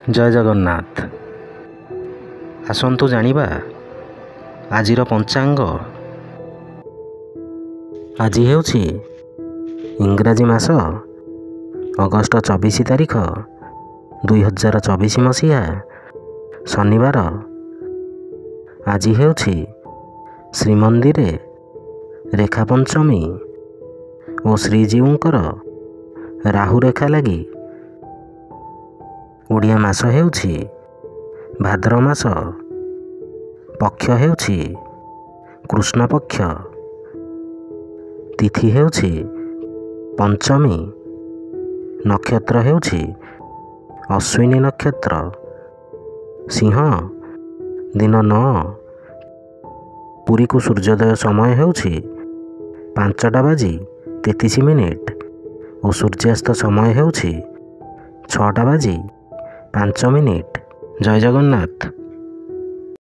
जय जगन्नाथ। आसंतु जानिबा आजिर पंचांग। आज हेउछि इंग्राजी मास अगस्ट 24 तारिख 2024 मसीहा शनिवार। आज हेउछि श्रीमंदिरे रेखा पंचमी और श्रीजीउंकर राहु रेखा लगी। ओडिया मास हेउछि भाद्र मास, पक्ष हेउछि कृष्ण पक्ष, तिथि हेउछि पंचमी, नक्षत्र हेउछि अश्विनी नक्षत्र, सिंह, दिन 9। पुरी को सूर्योदय समय हेउछि 5:33 और सूर्यास्त समय हेउछि 6:05। जय जगन्नाथ।